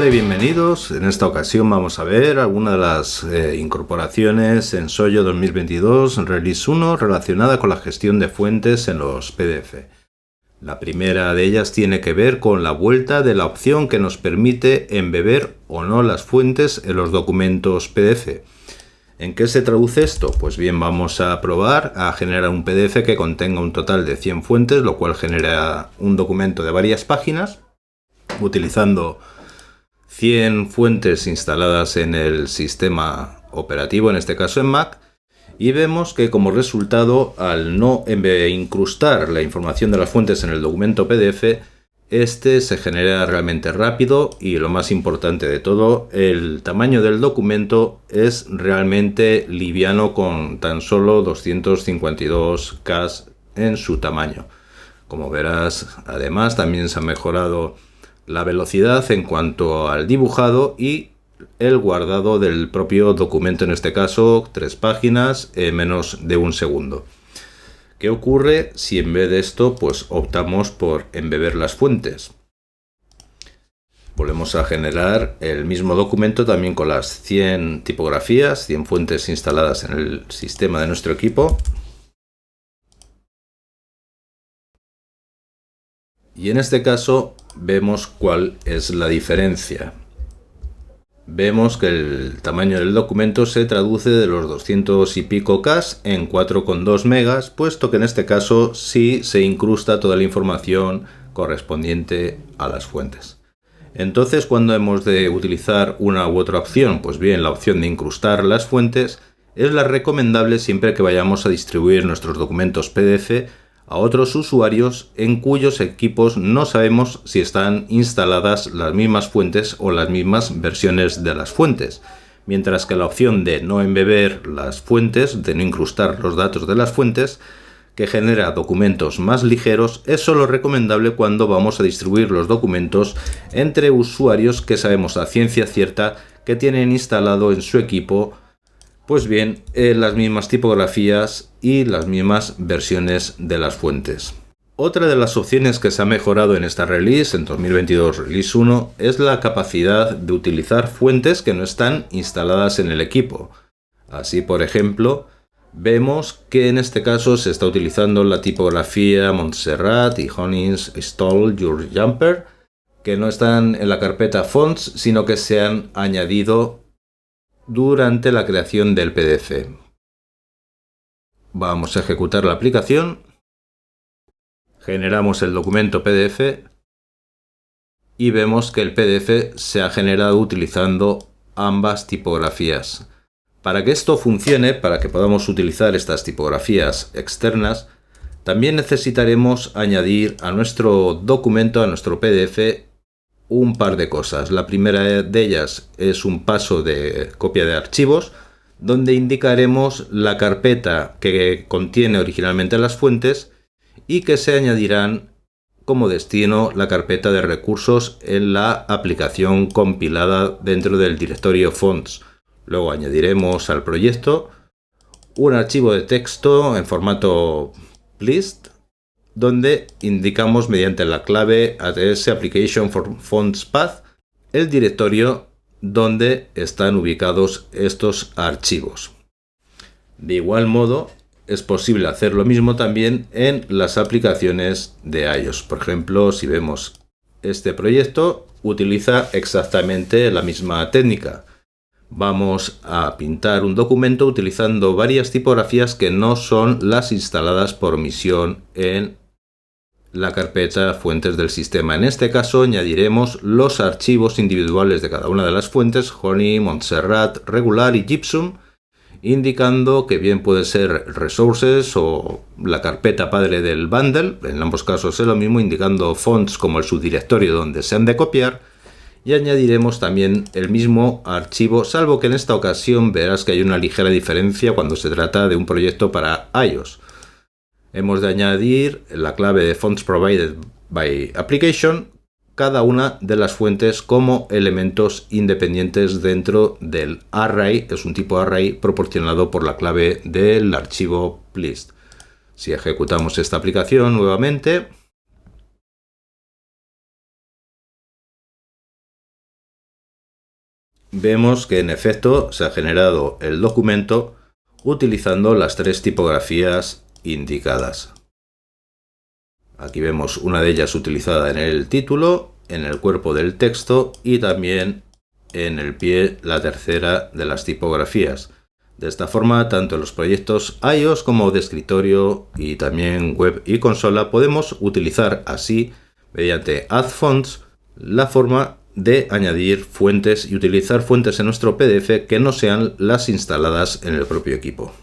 Hola y bienvenidos. En esta ocasión vamos a ver algunas de las incorporaciones en Soyo 2022 Release 1 relacionada con la gestión de fuentes en los PDF. La primera de ellas tiene que ver con la vuelta de la opción que nos permite embeber o no las fuentes en los documentos PDF. ¿En qué se traduce esto? Pues bien, vamos a probar a generar un PDF que contenga un total de 100 fuentes, lo cual genera un documento de varias páginas, utilizando 100 fuentes instaladas en el sistema operativo, en este caso en Mac, y vemos que como resultado, al no incrustar la información de las fuentes en el documento PDF, este se genera realmente rápido y, lo más importante de todo, el tamaño del documento es realmente liviano, con tan solo 252K en su tamaño. Como verás, además también se ha mejorado la velocidad en cuanto al dibujado y el guardado del propio documento, en este caso 3 páginas en menos de un segundo. ¿Qué ocurre si en vez de esto pues optamos por embeber las fuentes? Volvemos a generar el mismo documento también con las 100 tipografías, 100 fuentes instaladas en el sistema de nuestro equipo. Y en este caso vemos cuál es la diferencia. Vemos que el tamaño del documento se traduce de los 200 y pico K en 4,2 megas, puesto que en este caso sí se incrusta toda la información correspondiente a las fuentes. Entonces, ¿cuándo hemos de utilizar una u otra opción? Pues bien, la opción de incrustar las fuentes es la recomendable siempre que vayamos a distribuir nuestros documentos PDF a otros usuarios en cuyos equipos no sabemos si están instaladas las mismas fuentes o las mismas versiones de las fuentes. Mientras que la opción de no embeber las fuentes, de no incrustar los datos de las fuentes, que genera documentos más ligeros, es solo recomendable cuando vamos a distribuir los documentos entre usuarios que sabemos a ciencia cierta que tienen instalado en su equipo pues bien, las mismas tipografías y las mismas versiones de las fuentes. Otra de las opciones que se ha mejorado en esta release, en 2022 Release 1, es la capacidad de utilizar fuentes que no están instaladas en el equipo. Así, por ejemplo, vemos que en este caso se está utilizando la tipografía Montserrat y Honings Install Your Jumper, que no están en la carpeta Fonts, sino que se han añadido durante la creación del PDF. Vamos a ejecutar la aplicación, generamos el documento PDF y vemos que el PDF se ha generado utilizando ambas tipografías. Para que esto funcione, para que podamos utilizar estas tipografías externas, también necesitaremos añadir a nuestro documento, a nuestro PDF, un par de cosas. La primera de ellas es un paso de copia de archivos, donde indicaremos la carpeta que contiene originalmente las fuentes y que se añadirán como destino la carpeta de recursos en la aplicación compilada dentro del directorio Fonts. Luego añadiremos al proyecto un archivo de texto en formato list, donde indicamos mediante la clave ATS Application for Fonts Path el directorio donde están ubicados estos archivos. De igual modo, es posible hacer lo mismo también en las aplicaciones de iOS. Por ejemplo, si vemos este proyecto, utiliza exactamente la misma técnica. Vamos a pintar un documento utilizando varias tipografías que no son las instaladas por omisión en la carpeta fuentes del sistema. En este caso añadiremos los archivos individuales de cada una de las fuentes, Honey, Montserrat, Regular y Gypsum, indicando que bien puede ser Resources o la carpeta padre del bundle, en ambos casos es lo mismo, indicando fonts como el subdirectorio donde se han de copiar, y añadiremos también el mismo archivo, salvo que en esta ocasión verás que hay una ligera diferencia cuando se trata de un proyecto para iOS. Hemos de añadir la clave de Fonts Provided by Application, cada una de las fuentes como elementos independientes dentro del array, es un tipo array proporcionado por la clave del archivo list. Si ejecutamos esta aplicación nuevamente, vemos que en efecto se ha generado el documento utilizando las 3 tipografías indicadas. Aquí vemos una de ellas utilizada en el título, en el cuerpo del texto y también en el pie la tercera de las tipografías. De esta forma, tanto en los proyectos iOS como de escritorio y también web y consola podemos utilizar así, mediante Add Fonts, la forma de añadir fuentes y utilizar fuentes en nuestro PDF que no sean las instaladas en el propio equipo.